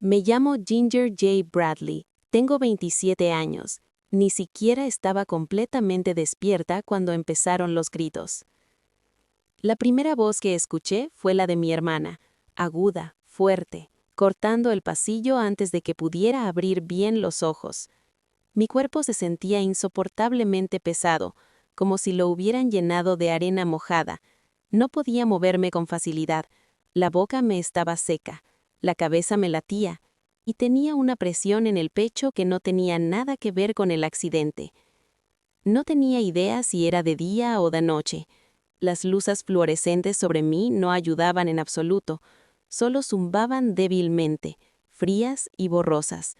Me llamo Ginger J. Bradley, tengo 27 años. Ni siquiera estaba completamente despierta cuando empezaron los gritos. La primera voz que escuché fue la de mi hermana, aguda, fuerte, cortando el pasillo antes de que pudiera abrir bien los ojos. Mi cuerpo se sentía insoportablemente pesado, como si lo hubieran llenado de arena mojada. No podía moverme con facilidad, la boca me estaba seca, la cabeza me latía, y tenía una presión en el pecho que no tenía nada que ver con el accidente. No tenía idea si era de día o de noche. Las luces fluorescentes sobre mí no ayudaban en absoluto, solo zumbaban débilmente, frías y borrosas.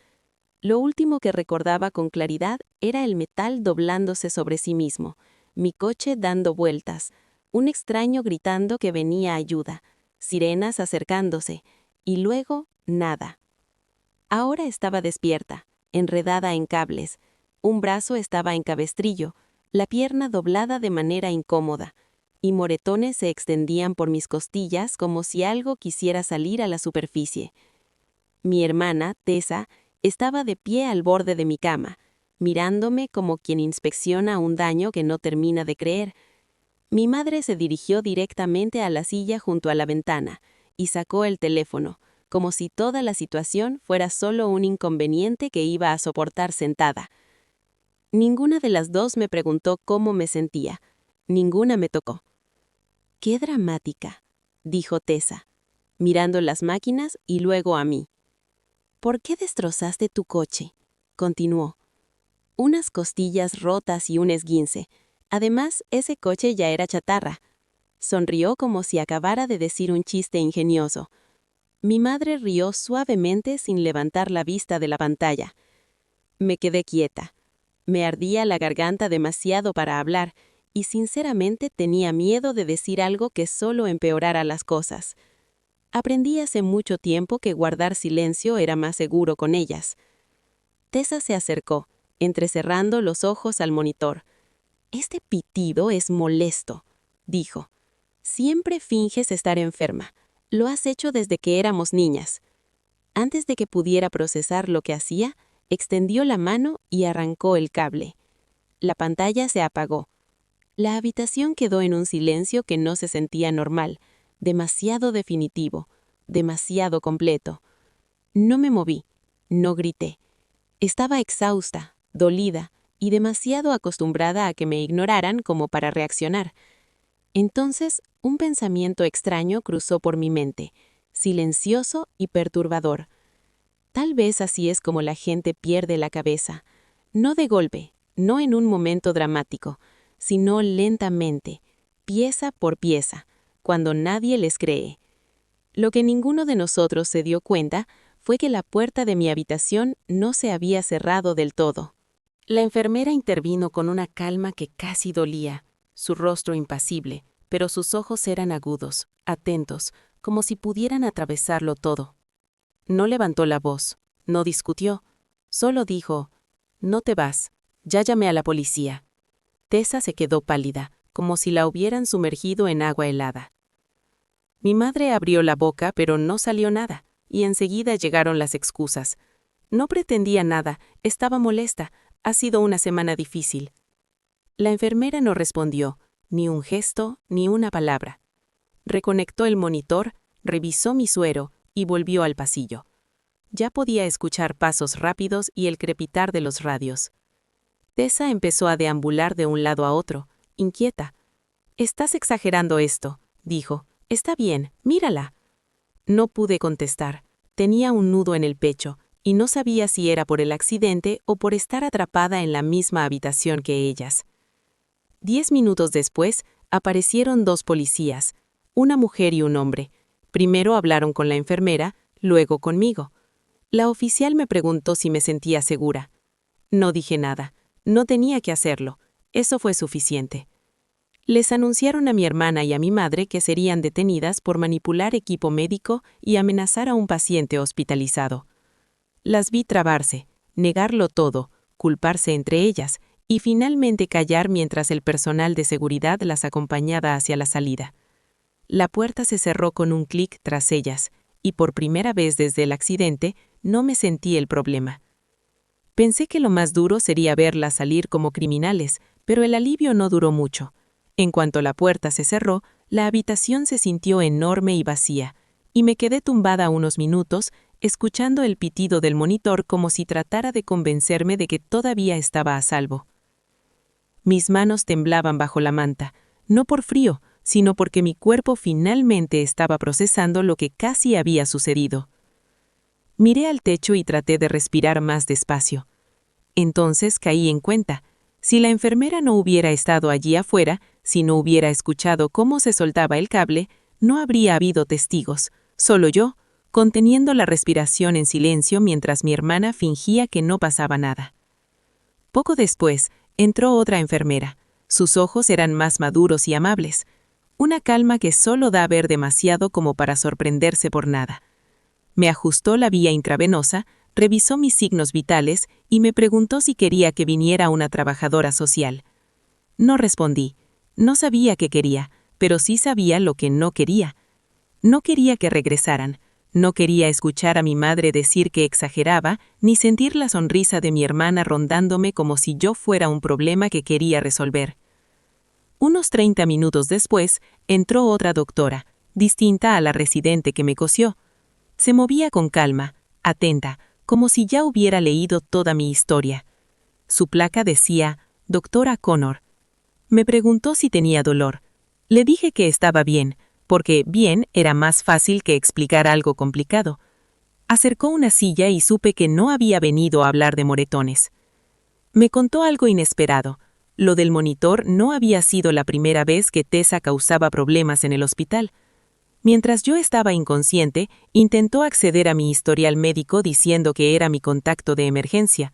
Lo último que recordaba con claridad era el metal doblándose sobre sí mismo, mi coche dando vueltas, un extraño gritando que venía ayuda, sirenas acercándose, y luego nada. Ahora estaba despierta, enredada en cables. Un brazo estaba en cabestrillo, la pierna doblada de manera incómoda, y moretones se extendían por mis costillas como si algo quisiera salir a la superficie. Mi hermana, Tessa, estaba de pie al borde de mi cama, mirándome como quien inspecciona un daño que no termina de creer. Mi madre se dirigió directamente a la silla junto a la ventana y sacó el teléfono, como si toda la situación fuera solo un inconveniente que iba a soportar sentada. Ninguna de las dos me preguntó cómo me sentía. Ninguna me tocó. «Qué dramática», dijo Tessa, mirando las máquinas y luego a mí. «¿Por qué destrozaste tu coche?», continuó. «Unas costillas rotas y un esguince. Además, ese coche ya era chatarra». Sonrió como si acabara de decir un chiste ingenioso. Mi madre rió suavemente sin levantar la vista de la pantalla. Me quedé quieta. Me ardía la garganta demasiado para hablar y sinceramente tenía miedo de decir algo que solo empeorara las cosas. Aprendí hace mucho tiempo que guardar silencio era más seguro con ellas. Tessa se acercó, entrecerrando los ojos al monitor. «Este pitido es molesto», dijo. «Siempre finges estar enferma. Lo has hecho desde que éramos niñas». Antes de que pudiera procesar lo que hacía, extendió la mano y arrancó el cable. La pantalla se apagó. La habitación quedó en un silencio que no se sentía normal, demasiado definitivo, demasiado completo. No me moví, no grité. Estaba exhausta, dolida y demasiado acostumbrada a que me ignoraran como para reaccionar. Entonces, un pensamiento extraño cruzó por mi mente, silencioso y perturbador. Tal vez así es como la gente pierde la cabeza. No de golpe, no en un momento dramático, sino lentamente, pieza por pieza, cuando nadie les cree. Lo que ninguno de nosotros se dio cuenta fue que la puerta de mi habitación no se había cerrado del todo. La enfermera intervino con una calma que casi dolía, su rostro impasible, pero sus ojos eran agudos, atentos, como si pudieran atravesarlo todo. No levantó la voz, no discutió, solo dijo: «No te vas, ya llamé a la policía». Tessa se quedó pálida, como si la hubieran sumergido en agua helada. Mi madre abrió la boca, pero no salió nada, y enseguida llegaron las excusas. No pretendía nada, estaba molesta, ha sido una semana difícil. La enfermera no respondió, ni un gesto, ni una palabra. Reconectó el monitor, revisó mi suero y volvió al pasillo. Ya podía escuchar pasos rápidos y el crepitar de los radios. Tessa empezó a deambular de un lado a otro, inquieta. «Estás exagerando esto», dijo. «Está bien, mírala». No pude contestar. Tenía un nudo en el pecho y no sabía si era por el accidente o por estar atrapada en la misma habitación que ellas. 10 minutos después, aparecieron 2 policías, una mujer y un hombre. Primero hablaron con la enfermera, luego conmigo. La oficial me preguntó si me sentía segura. No dije nada. No tenía que hacerlo. Eso fue suficiente. Les anunciaron a mi hermana y a mi madre que serían detenidas por manipular equipo médico y amenazar a un paciente hospitalizado. Las vi trabarse, negarlo todo, culparse entre ellas y finalmente callar mientras el personal de seguridad las acompañaba hacia la salida. La puerta se cerró con un clic tras ellas y por primera vez desde el accidente no me sentí el problema. Pensé que lo más duro sería verlas salir como criminales, pero el alivio no duró mucho. En cuanto la puerta se cerró, la habitación se sintió enorme y vacía, y me quedé tumbada unos minutos, escuchando el pitido del monitor como si tratara de convencerme de que todavía estaba a salvo. Mis manos temblaban bajo la manta, no por frío, sino porque mi cuerpo finalmente estaba procesando lo que casi había sucedido. Miré al techo y traté de respirar más despacio. Entonces caí en cuenta. Si la enfermera no hubiera estado allí afuera, si no hubiera escuchado cómo se soltaba el cable, no habría habido testigos, solo yo, conteniendo la respiración en silencio mientras mi hermana fingía que no pasaba nada. Poco después, entró otra enfermera. Sus ojos eran más maduros y amables. Una calma que solo da a ver demasiado como para sorprenderse por nada. Me ajustó la vía intravenosa, revisó mis signos vitales y me preguntó si quería que viniera una trabajadora social. No respondí. No sabía qué quería, pero sí sabía lo que no quería. No quería que regresaran. No quería escuchar a mi madre decir que exageraba, ni sentir la sonrisa de mi hermana rondándome como si yo fuera un problema que quería resolver. Unos 30 minutos después, entró otra doctora, distinta a la residente que me cosió. Se movía con calma, atenta, como si ya hubiera leído toda mi historia. Su placa decía, Doctora Connor. Me preguntó si tenía dolor. Le dije que estaba bien, porque bien era más fácil que explicar algo complicado. Acercó una silla y supe que no había venido a hablar de moretones. Me contó algo inesperado. Lo del monitor no había sido la primera vez que Tessa causaba problemas en el hospital. Mientras yo estaba inconsciente, intentó acceder a mi historial médico diciendo que era mi contacto de emergencia.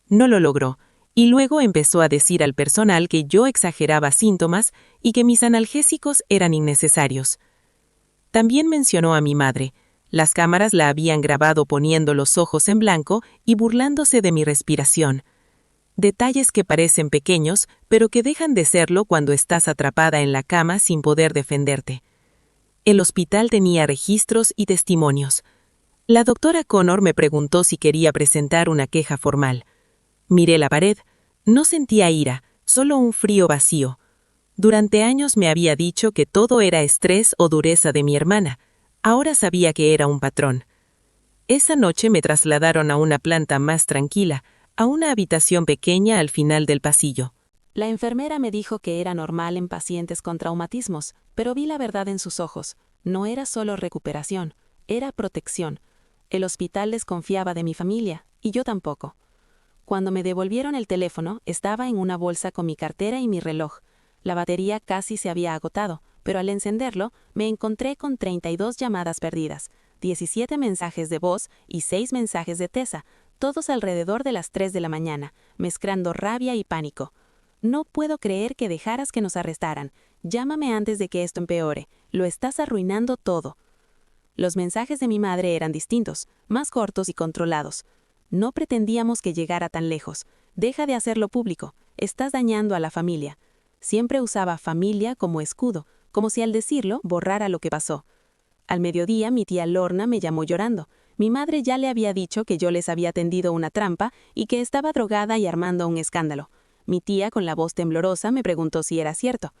No lo logró, y luego empezó a decir al personal que yo exageraba síntomas y que mis analgésicos eran innecesarios. También mencionó a mi madre. Las cámaras la habían grabado poniendo los ojos en blanco y burlándose de mi respiración. Detalles que parecen pequeños, pero que dejan de serlo cuando estás atrapada en la cama sin poder defenderte. El hospital tenía registros y testimonios. La doctora Connor me preguntó si quería presentar una queja formal. Miré la pared. No sentía ira, solo un frío vacío. Durante años me había dicho que todo era estrés o dureza de mi hermana. Ahora sabía que era un patrón. Esa noche me trasladaron a una planta más tranquila, a una habitación pequeña al final del pasillo. La enfermera me dijo que era normal en pacientes con traumatismos, pero vi la verdad en sus ojos. No era solo recuperación, era protección. El hospital desconfiaba de mi familia, y yo tampoco. Cuando me devolvieron el teléfono, estaba en una bolsa con mi cartera y mi reloj. La batería casi se había agotado, pero al encenderlo, me encontré con 32 llamadas perdidas, 17 mensajes de voz y 6 mensajes de Tessa, todos alrededor de las 3 de la mañana, mezclando rabia y pánico. No puedo creer que dejaras que nos arrestaran. Llámame antes de que esto empeore. Lo estás arruinando todo. Los mensajes de mi madre eran distintos, más cortos y controlados. No pretendíamos que llegara tan lejos. Deja de hacerlo público. Estás dañando a la familia. Siempre usaba familia como escudo, como si al decirlo borrara lo que pasó. Al mediodía mi tía Lorna me llamó llorando. Mi madre ya le había dicho que yo les había tendido una trampa y que estaba drogada y armando un escándalo. Mi tía, con la voz temblorosa, me preguntó si era cierto.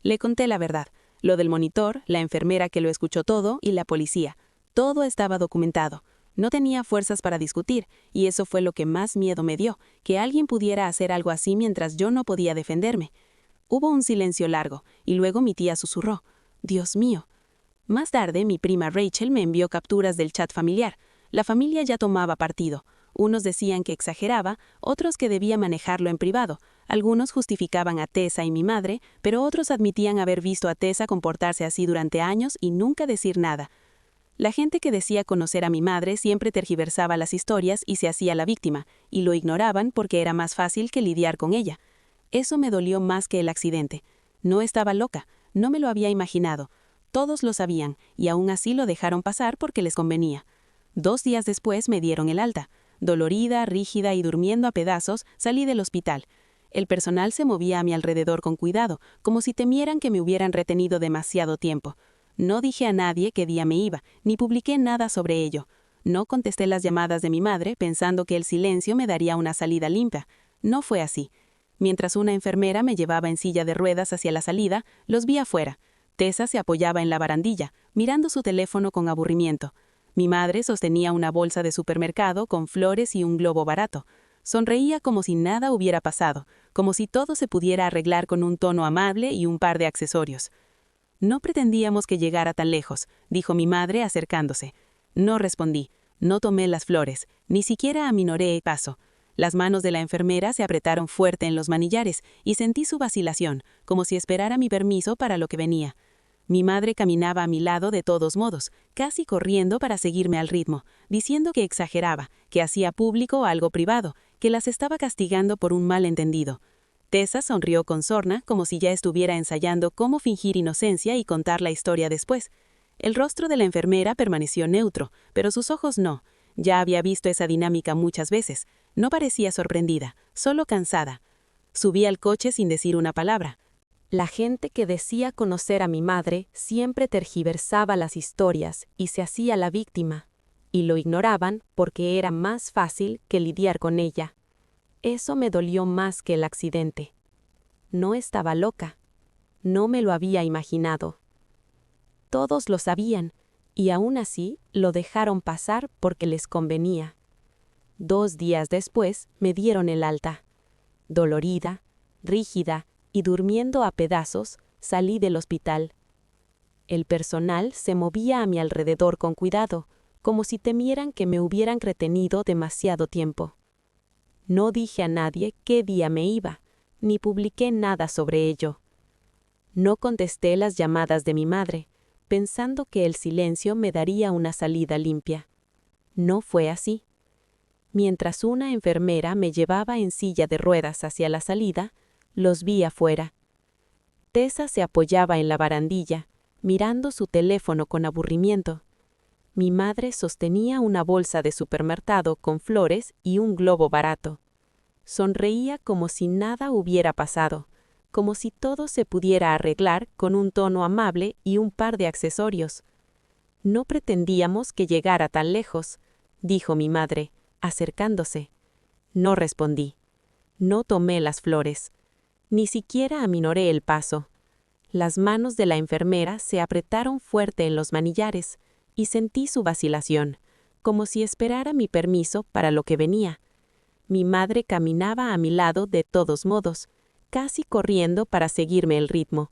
Le conté la verdad, lo del monitor, la enfermera que lo escuchó todo y la policía. Todo estaba documentado. No tenía fuerzas para discutir, y eso fue lo que más miedo me dio, que alguien pudiera hacer algo así mientras yo no podía defenderme. Hubo un silencio largo, y luego mi tía susurró, «Dios mío». Más tarde, mi prima Rachel me envió capturas del chat familiar. La familia ya tomaba partido. Unos decían que exageraba, otros que debía manejarlo en privado. Algunos justificaban a Tessa y mi madre, pero otros admitían haber visto a Tessa comportarse así durante años y nunca decir nada. La gente que decía conocer a mi madre siempre tergiversaba las historias y se hacía la víctima, y lo ignoraban porque era más fácil que lidiar con ella. Eso me dolió más que el accidente. No estaba loca, no me lo había imaginado. Todos lo sabían, y aún así lo dejaron pasar porque les convenía. 2 días después me dieron el alta. Dolorida, rígida y durmiendo a pedazos, salí del hospital. El personal se movía a mi alrededor con cuidado, como si temieran que me hubieran retenido demasiado tiempo. No dije a nadie qué día me iba, ni publiqué nada sobre ello. No contesté las llamadas de mi madre pensando que el silencio me daría una salida limpia. No fue así. Mientras una enfermera me llevaba en silla de ruedas hacia la salida, los vi afuera. Tessa se apoyaba en la barandilla, mirando su teléfono con aburrimiento. Mi madre sostenía una bolsa de supermercado con flores y un globo barato. Sonreía como si nada hubiera pasado, como si todo se pudiera arreglar con un tono amable y un par de accesorios. No pretendíamos que llegara tan lejos, dijo mi madre acercándose. No respondí, no tomé las flores, ni siquiera aminoré el paso. Las manos de la enfermera se apretaron fuerte en los manillares y sentí su vacilación, como si esperara mi permiso para lo que venía. Mi madre caminaba a mi lado de todos modos, casi corriendo para seguirme al ritmo, diciendo que exageraba, que hacía público algo privado, que las estaba castigando por un malentendido. Tessa sonrió con sorna, como si ya estuviera ensayando cómo fingir inocencia y contar la historia después. El rostro de la enfermera permaneció neutro, pero sus ojos no. Ya había visto esa dinámica muchas veces. No parecía sorprendida, solo cansada. Subí al coche sin decir una palabra. La gente que decía conocer a mi madre siempre tergiversaba las historias y se hacía la víctima, y lo ignoraban porque era más fácil que lidiar con ella. Eso me dolió más que el accidente. No estaba loca. No me lo había imaginado. Todos lo sabían, y aún así lo dejaron pasar porque les convenía. 2 días después me dieron el alta. Dolorida, rígida y durmiendo a pedazos, salí del hospital. El personal se movía a mi alrededor con cuidado, como si temieran que me hubieran retenido demasiado tiempo. No dije a nadie qué día me iba, ni publiqué nada sobre ello. No contesté las llamadas de mi madre, pensando que el silencio me daría una salida limpia. No fue así. Mientras una enfermera me llevaba en silla de ruedas hacia la salida, los vi afuera. Tessa se apoyaba en la barandilla, mirando su teléfono con aburrimiento. Mi madre sostenía una bolsa de supermercado con flores y un globo barato. Sonreía como si nada hubiera pasado, como si todo se pudiera arreglar con un tono amable y un par de accesorios. No pretendíamos que llegara tan lejos, dijo mi madre, acercándose. No respondí. No tomé las flores. Ni siquiera aminoré el paso. Las manos de la enfermera se apretaron fuerte en los manillares y sentí su vacilación, como si esperara mi permiso para lo que venía. Mi madre caminaba a mi lado de todos modos, casi corriendo para seguirme el ritmo,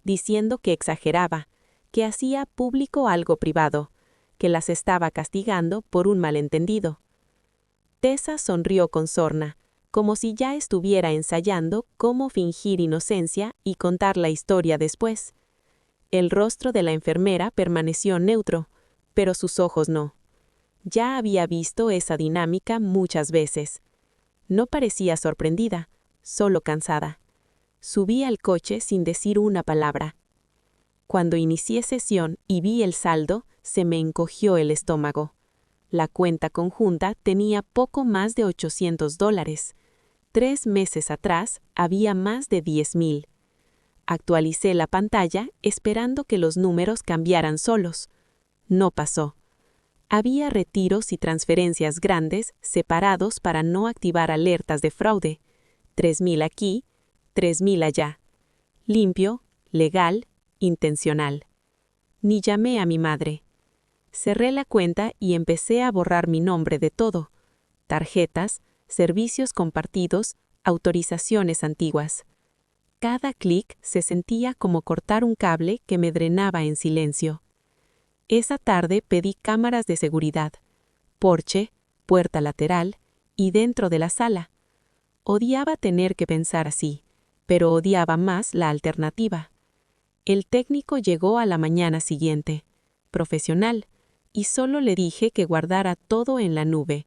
diciendo que exageraba, que hacía público algo privado, que las estaba castigando por un malentendido. Tessa sonrió con sorna, como si ya estuviera ensayando cómo fingir inocencia y contar la historia después. El rostro de la enfermera permaneció neutro, pero sus ojos no. Ya había visto esa dinámica muchas veces. No parecía sorprendida, solo cansada. Subí al coche sin decir una palabra. Cuando inicié sesión y vi el saldo, se me encogió el estómago. La cuenta conjunta tenía poco más de $800. 3 meses atrás había más de 10,000. Actualicé la pantalla esperando que los números cambiaran solos. No pasó. Había retiros y transferencias grandes separados para no activar alertas de fraude. 3,000 aquí, 3,000 allá. Limpio, legal, intencional. Ni llamé a mi madre. Cerré la cuenta y empecé a borrar mi nombre de todo. Tarjetas, servicios compartidos, autorizaciones antiguas. Cada clic se sentía como cortar un cable que me drenaba en silencio. Esa tarde pedí cámaras de seguridad, porche, puerta lateral y dentro de la sala. Odiaba tener que pensar así, pero odiaba más la alternativa. El técnico llegó a la mañana siguiente, profesional, y solo le dije que guardara todo en la nube.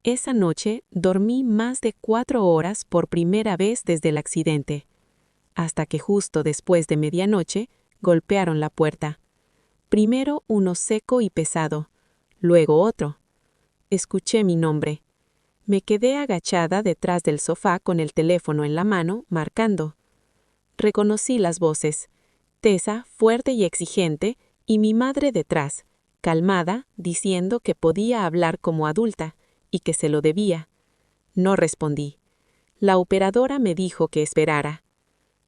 Esa noche dormí más de 4 horas por primera vez desde el accidente, hasta que justo después de medianoche golpearon la puerta. Primero uno seco y pesado, luego otro. Escuché mi nombre. Me quedé agachada detrás del sofá con el teléfono en la mano, marcando. Reconocí las voces. Tessa, fuerte y exigente, y mi madre detrás, calmada, diciendo que podía hablar como adulta y que se lo debía. No respondí. La operadora me dijo que esperara.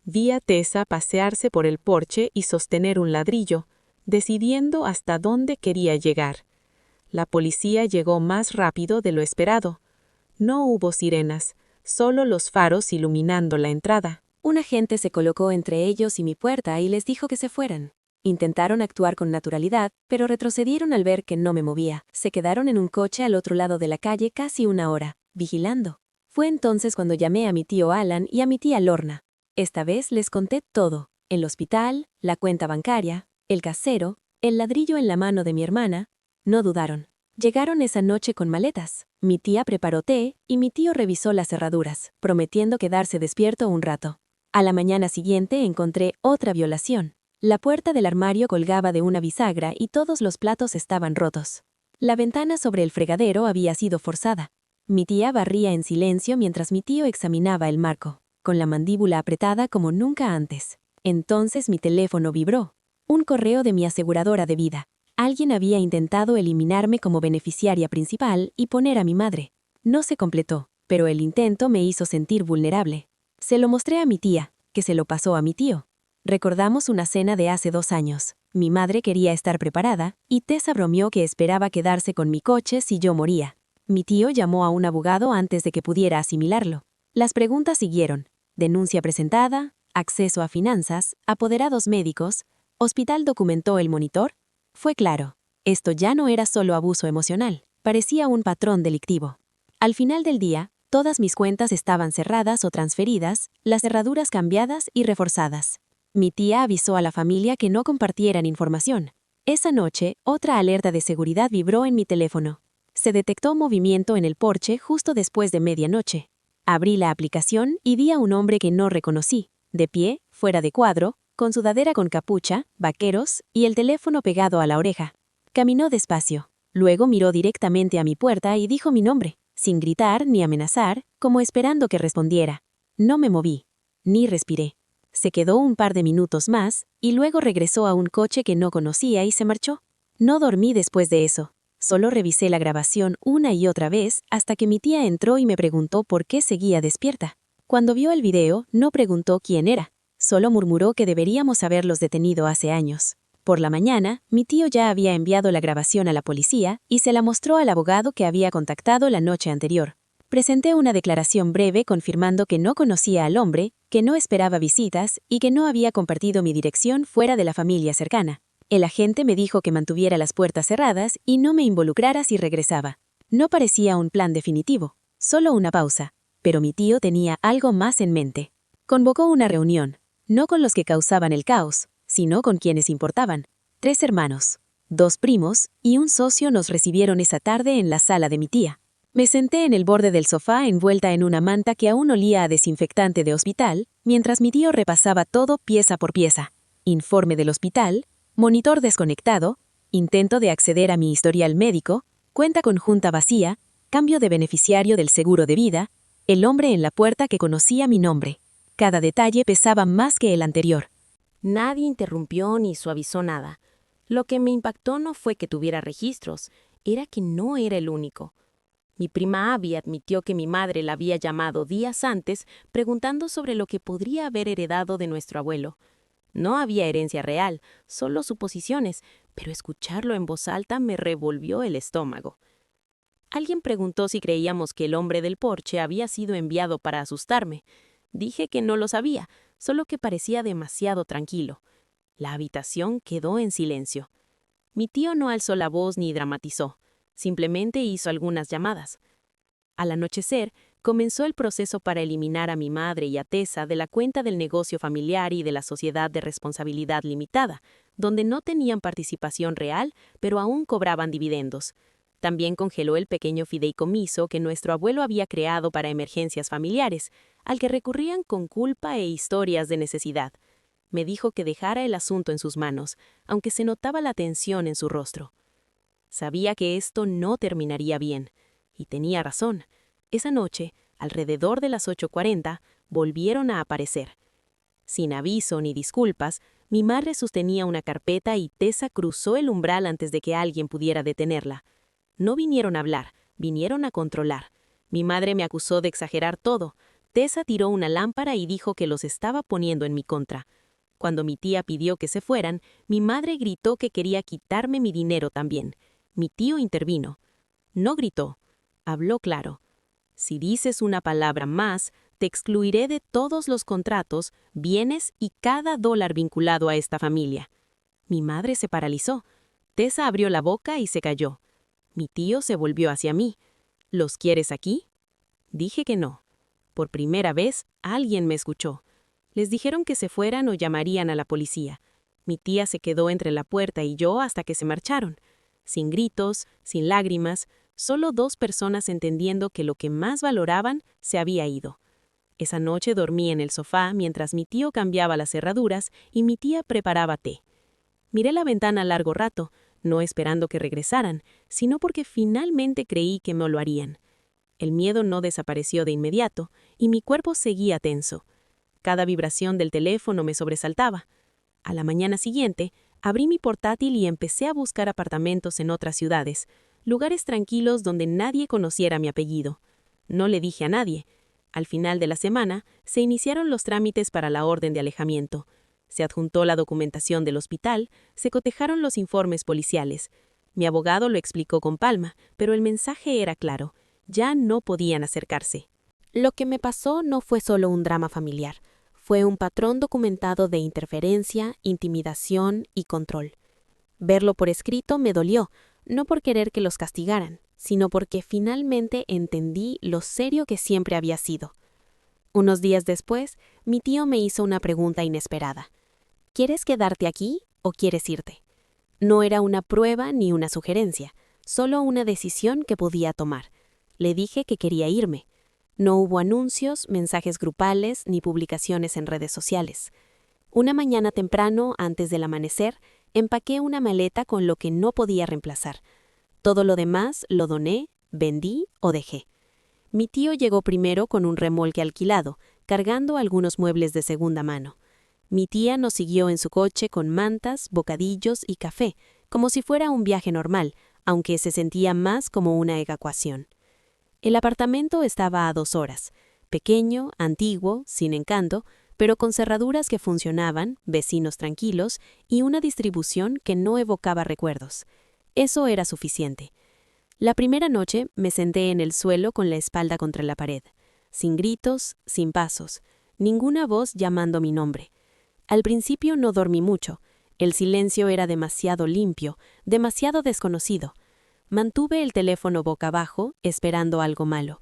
Vi a Tessa pasearse por el porche y sostener un ladrillo, decidiendo hasta dónde quería llegar. La policía llegó más rápido de lo esperado. No hubo sirenas, solo los faros iluminando la entrada. Un agente se colocó entre ellos y mi puerta y les dijo que se fueran. Intentaron actuar con naturalidad, pero retrocedieron al ver que no me movía. Se quedaron en un coche al otro lado de la calle casi una hora, vigilando. Fue entonces cuando llamé a mi tío Alan y a mi tía Lorna. Esta vez les conté todo: el hospital, la cuenta bancaria, el casero, el ladrillo en la mano de mi hermana. No dudaron. Llegaron esa noche con maletas. Mi tía preparó té y mi tío revisó las cerraduras, prometiendo quedarse despierto un rato. A la mañana siguiente encontré otra violación. La puerta del armario colgaba de una bisagra y todos los platos estaban rotos. La ventana sobre el fregadero había sido forzada. Mi tía barría en silencio mientras mi tío examinaba el marco, con la mandíbula apretada como nunca antes. Entonces mi teléfono vibró. Un correo de mi aseguradora de vida. Alguien había intentado eliminarme como beneficiaria principal y poner a mi madre. No se completó, pero el intento me hizo sentir vulnerable. Se lo mostré a mi tía, que se lo pasó a mi tío. Recordamos una cena de hace 2 años. Mi madre quería estar preparada, y Tessa bromeó que esperaba quedarse con mi coche si yo moría. Mi tío llamó a un abogado antes de que pudiera asimilarlo. Las preguntas siguieron: denuncia presentada, acceso a finanzas, apoderados médicos, hospital documentó el monitor. Fue claro, esto ya no era solo abuso emocional, parecía un patrón delictivo. Al final del día, todas mis cuentas estaban cerradas o transferidas, las cerraduras cambiadas y reforzadas. Mi tía avisó a la familia que no compartieran información. Esa noche, otra alerta de seguridad vibró en mi teléfono. Se detectó movimiento en el porche justo después de medianoche. Abrí la aplicación y vi a un hombre que no reconocí, de pie, fuera de cuadro, con sudadera con capucha, vaqueros y el teléfono pegado a la oreja. Caminó despacio. Luego miró directamente a mi puerta y dijo mi nombre, sin gritar ni amenazar, como esperando que respondiera. No me moví, ni respiré. Se quedó un par de minutos más y luego regresó a un coche que no conocía y se marchó. No dormí después de eso. Solo revisé la grabación una y otra vez hasta que mi tía entró y me preguntó por qué seguía despierta. Cuando vio el video, no preguntó quién era. Solo murmuró que deberíamos haberlos detenido hace años. Por la mañana, mi tío ya había enviado la grabación a la policía y se la mostró al abogado que había contactado la noche anterior. Presenté una declaración breve confirmando que no conocía al hombre, que no esperaba visitas y que no había compartido mi dirección fuera de la familia cercana. El agente me dijo que mantuviera las puertas cerradas y no me involucrara si regresaba. No parecía un plan definitivo, solo una pausa, pero mi tío tenía algo más en mente. Convocó una reunión, no con los que causaban el caos, sino con quienes importaban. 3 hermanos, 2 primos y un socio nos recibieron esa tarde en la sala de mi tía. Me senté en el borde del sofá envuelta en una manta que aún olía a desinfectante de hospital, mientras mi tío repasaba todo pieza por pieza. Informe del hospital, monitor desconectado, intento de acceder a mi historial médico, cuenta conjunta vacía, cambio de beneficiario del seguro de vida, el hombre en la puerta que conocía mi nombre. Cada detalle pesaba más que el anterior. Nadie interrumpió ni suavizó nada. Lo que me impactó no fue que tuviera registros, era que no era el único. Mi prima Abby admitió que mi madre la había llamado días antes preguntando sobre lo que podría haber heredado de nuestro abuelo. No había herencia real, solo suposiciones, pero escucharlo en voz alta me revolvió el estómago. Alguien preguntó si creíamos que el hombre del porche había sido enviado para asustarme. Dije que no lo sabía, solo que parecía demasiado tranquilo. La habitación quedó en silencio. Mi tío no alzó la voz ni dramatizó, simplemente hizo algunas llamadas. Al anochecer, comenzó el proceso para eliminar a mi madre y a Tessa de la cuenta del negocio familiar y de la sociedad de responsabilidad limitada, donde no tenían participación real, pero aún cobraban dividendos. También congeló el pequeño fideicomiso que nuestro abuelo había creado para emergencias familiares, al que recurrían con culpa e historias de necesidad. Me dijo que dejara el asunto en sus manos, aunque se notaba la tensión en su rostro. Sabía que esto no terminaría bien, y tenía razón. Esa noche, alrededor de las 8:40, volvieron a aparecer. Sin aviso ni disculpas, Mi madre sostenía una carpeta y Tessa cruzó el umbral antes de que alguien pudiera detenerla. No vinieron a hablar, vinieron a controlar. Mi madre me acusó de exagerar todo. Tessa tiró una lámpara y dijo que los estaba poniendo en mi contra. Cuando mi tía pidió que se fueran, mi madre gritó que quería quitarme mi dinero también. Mi tío intervino. No gritó. Habló claro. Si dices una palabra más, te excluiré de todos los contratos, bienes y cada dólar vinculado a esta familia. Mi madre se paralizó. Tessa abrió la boca y se calló. Mi tío se volvió hacia mí. ¿Los quieres aquí? Dije que no. Por primera vez, alguien me escuchó. Les dijeron que se fueran o llamarían a la policía. Mi tía se quedó entre la puerta y yo hasta que se marcharon. Sin gritos, sin lágrimas, solo 2 personas entendiendo que lo que más valoraban se había ido. Esa noche dormí en el sofá mientras mi tío cambiaba las cerraduras y mi tía preparaba té. Miré la ventana largo rato, no esperando que regresaran, sino porque finalmente creí que me lo harían. El miedo no desapareció de inmediato y mi cuerpo seguía tenso. Cada vibración del teléfono me sobresaltaba. A la mañana siguiente, abrí mi portátil y empecé a buscar apartamentos en otras ciudades, lugares tranquilos donde nadie conociera mi apellido. No le dije a nadie. Al final de la semana, se iniciaron los trámites para la orden de alejamiento. Se adjuntó la documentación del hospital, se cotejaron los informes policiales. Mi abogado lo explicó con calma, pero el mensaje era claro. Ya no podían acercarse. Lo que me pasó no fue solo un drama familiar. Fue un patrón documentado de interferencia, intimidación y control. Verlo por escrito me dolió, no por querer que los castigaran, sino porque finalmente entendí lo serio que siempre había sido. Unos días después, mi tío me hizo una pregunta inesperada. ¿Quieres quedarte aquí o quieres irte? No era una prueba ni una sugerencia, solo una decisión que podía tomar. Le dije que quería irme. No hubo anuncios, mensajes grupales ni publicaciones en redes sociales. Una mañana temprano, antes del amanecer, empaqué una maleta con lo que no podía reemplazar. Todo lo demás lo doné, vendí o dejé. Mi tío llegó primero con un remolque alquilado, cargando algunos muebles de segunda mano. Mi tía nos siguió en su coche con mantas, bocadillos y café, como si fuera un viaje normal, aunque se sentía más como una evacuación. El apartamento estaba a 2 horas, pequeño, antiguo, sin encanto, pero con cerraduras que funcionaban, vecinos tranquilos y una distribución que no evocaba recuerdos. Eso era suficiente. La primera noche me senté en el suelo con la espalda contra la pared, sin gritos, sin pasos, ninguna voz llamando mi nombre. Al principio no dormí mucho, el silencio era demasiado limpio, demasiado desconocido. Mantuve el teléfono boca abajo, esperando algo malo.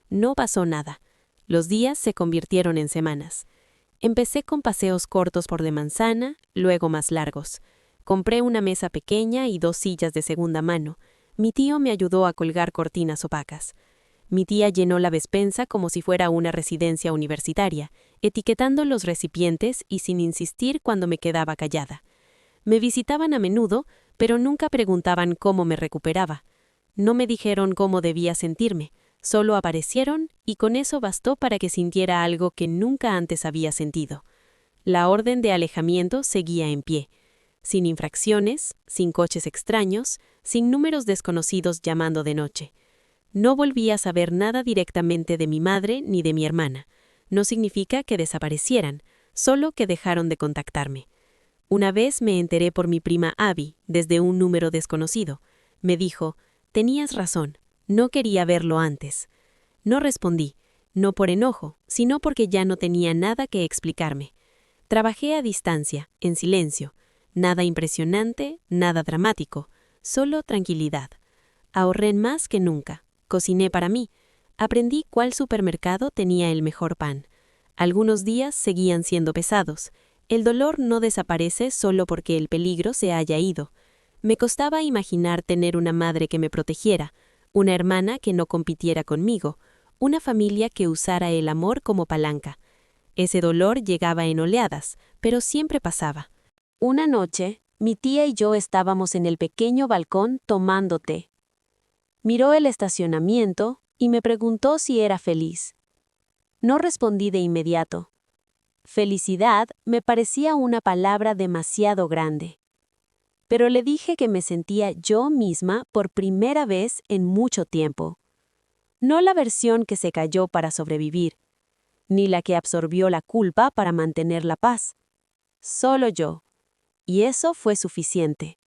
No pasó nada. Los días se convirtieron en semanas. Empecé con paseos cortos por la manzana, luego más largos. Compré una mesa pequeña y 2 sillas de segunda mano. Mi tío me ayudó a colgar cortinas opacas. Mi tía llenó la despensa como si fuera una residencia universitaria, etiquetando los recipientes y sin insistir cuando me quedaba callada. Me visitaban a menudo, pero nunca preguntaban cómo me recuperaba. No me dijeron cómo debía sentirme, solo aparecieron y con eso bastó para que sintiera algo que nunca antes había sentido. La orden de alejamiento seguía en pie, sin infracciones, sin coches extraños, sin números desconocidos llamando de noche. No volví a saber nada directamente de mi madre ni de mi hermana. No significa que desaparecieran, solo que dejaron de contactarme. Una vez me enteré por mi prima Abby, desde un número desconocido. Me dijo, «Tenías razón, no quería verlo antes». No respondí, no por enojo, sino porque ya no tenía nada que explicarme. Trabajé a distancia, en silencio. Nada impresionante, nada dramático, solo tranquilidad. Ahorré más que nunca. Cociné para mí. Aprendí cuál supermercado tenía el mejor pan. Algunos días seguían siendo pesados. El dolor no desaparece solo porque el peligro se haya ido. Me costaba imaginar tener una madre que me protegiera, una hermana que no compitiera conmigo, una familia que usara el amor como palanca. Ese dolor llegaba en oleadas, pero siempre pasaba. Una noche, mi tía y yo estábamos en el pequeño balcón tomando té. Miró el estacionamiento y me preguntó si era feliz. No respondí de inmediato. Felicidad me parecía una palabra demasiado grande. Pero le dije que me sentía yo misma por primera vez en mucho tiempo. No la versión que se cayó para sobrevivir, ni la que absorbió la culpa para mantener la paz. Solo yo. Y eso fue suficiente.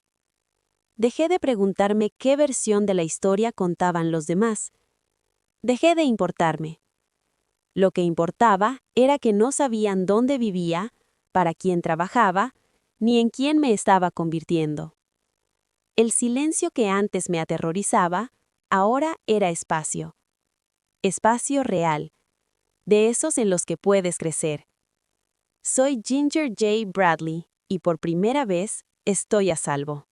Dejé de preguntarme qué versión de la historia contaban los demás. Dejé de importarme. Lo que importaba era que no sabían dónde vivía, para quién trabajaba, ni en quién me estaba convirtiendo. El silencio que antes me aterrorizaba, ahora era espacio. Espacio real, de esos en los que puedes crecer. Soy Ginger J. Bradley y por primera vez estoy a salvo.